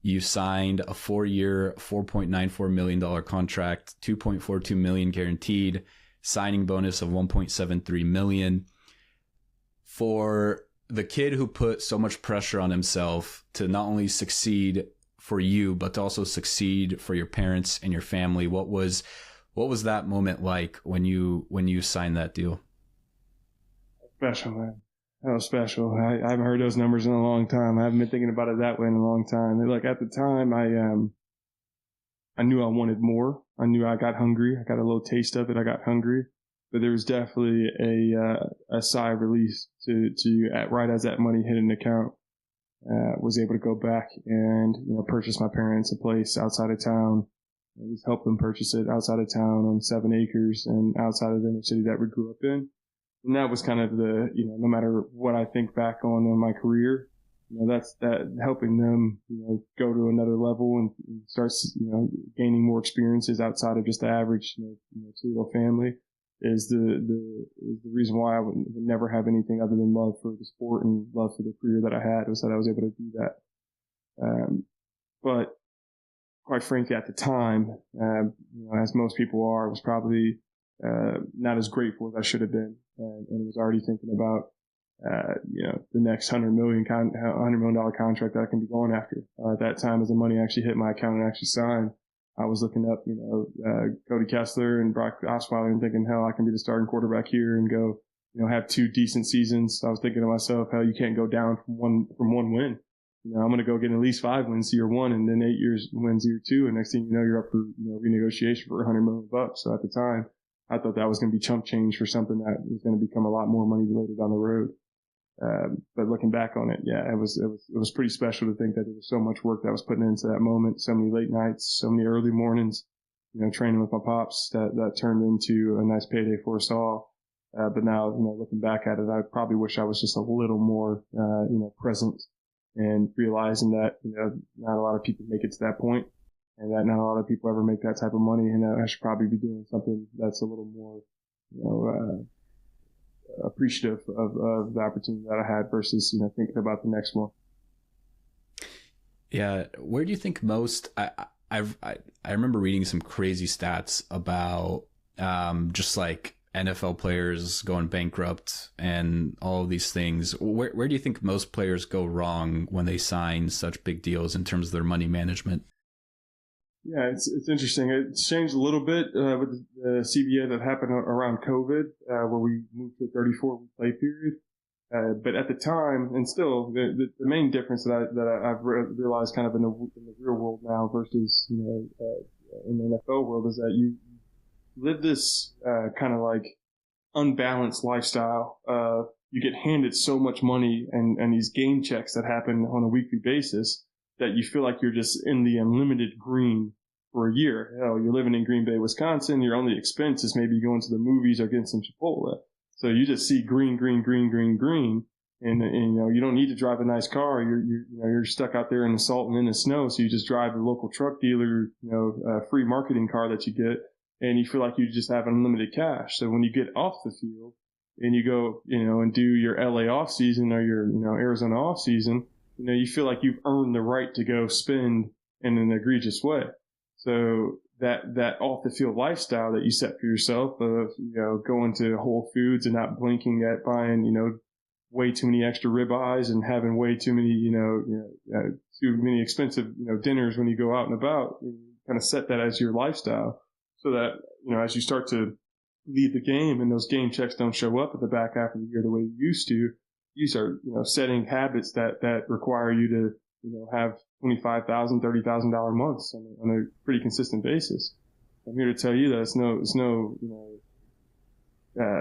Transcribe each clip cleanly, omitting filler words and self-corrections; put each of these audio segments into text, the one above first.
You signed a 4-year, $4.94 million contract, $2.42 million guaranteed, signing bonus of $1.73 million. For the kid who put so much pressure on himself to not only succeed for you, but to also succeed for your parents and your family, what was that moment like when you signed that deal? Special, man. That was special. I haven't heard those numbers in a long time. I haven't been thinking about it that way in a long time. Like at the time, I knew I wanted more. I knew I got hungry. I got a little taste of it. I got hungry, but there was definitely a sigh of relief to right as that money hit an account. Was able to go back and purchase my parents a place outside of town. Just help them purchase it outside of town on 7 acres and outside of the inner city that we grew up in. And that was kind of no matter what I think back on in my career, that's helping them, go to another level and start, gaining more experiences outside of just the average, Toledo family is the reason why I would never have anything other than love for the sport and love for the career that I had, was that I was able to do that. But quite frankly, at the time, as most people are, was probably not as grateful as I should have been, and was already thinking about the next $100 million contract that I can be going after. At that time, as the money actually hit my account and actually signed, I was looking up Cody Kessler and Brock Osweiler and thinking, hell, I can be the starting quarterback here and go have 2 decent seasons. I was thinking to myself, hell, you can't go down from one win. I'm going to go get at least 5 wins year 1 and then 8 wins year 2. And next thing you know, you're up for renegotiation for $100 million. So at the time, I thought that was going to be chump change for something that was going to become a lot more money later down the road. But looking back on it, yeah, it was pretty special to think that there was so much work that was put into that moment, so many late nights, so many early mornings, training with my pops that turned into a nice payday for us all. But now, looking back at it, I probably wish I was just a little more, present and realizing that, not a lot of people make it to that point and that not a lot of people ever make that type of money. And I should probably be doing something that's a little more, appreciative of the opportunity that I had versus, thinking about the next one. Yeah. Where do you think most, I remember reading some crazy stats about, just like NFL players going bankrupt and all of these things. Where do you think most players go wrong when they sign such big deals in terms of their money management? Yeah, it's interesting. It changed a little bit with the CBA that happened around COVID, where we moved to a 34-week play period. But at the time, and still, the main difference that I've realized kind of in the real world now versus in the NFL world is that you live this kind of like unbalanced lifestyle. You get handed so much money and these game checks that happen on a weekly basis that you feel like you're just in the unlimited green for a year. You're living in Green Bay, Wisconsin. Your only expense is maybe going to the movies or getting some Chipotle. So you just see green, green, green, green, green. And you don't need to drive a nice car. You're stuck out there in the salt and in the snow. So you just drive the local truck dealer, free marketing car that you get. And you feel like you just have unlimited cash. So when you get off the field and you go, and do your LA off season or your, Arizona off season, you feel like you've earned the right to go spend in an egregious way. So that off the field lifestyle that you set for yourself of, going to Whole Foods and not blinking at buying, way too many extra ribeyes and having way too many, too many expensive, dinners when you go out and about, and kind of set that as your lifestyle. So that, as you start to leave the game and those game checks don't show up at the back half of the year the way you used to, you start, setting habits that require you to, have $25,000, $30,000 months on a pretty consistent basis. I'm here to tell you that it's no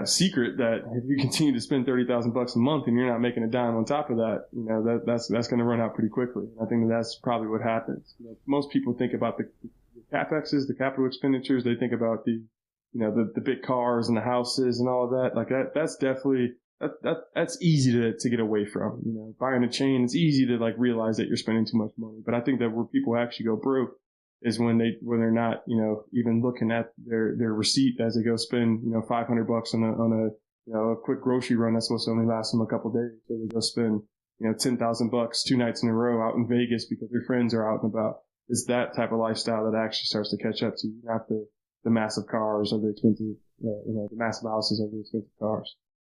secret that if you continue to spend $30,000 a month and you're not making a dime on top of that, that's going to run out pretty quickly. I think that's probably what happens. Most people think about the CapExes, the capital expenditures. They think about the big cars and the houses and all of that. Like that's definitely, that's easy to get away from. Buying a chain, it's easy to like realize that you're spending too much money. But I think that where people actually go broke is when they're not, even looking at their receipt as they go spend, $500 on a quick grocery run that's supposed to only last them a couple of days. So they go spend, $10,000 2 nights in a row out in Vegas because your friends are out and about. It's that type of lifestyle that actually starts to catch up to you, not the massive cars or the expensive, the massive houses or the expensive cars.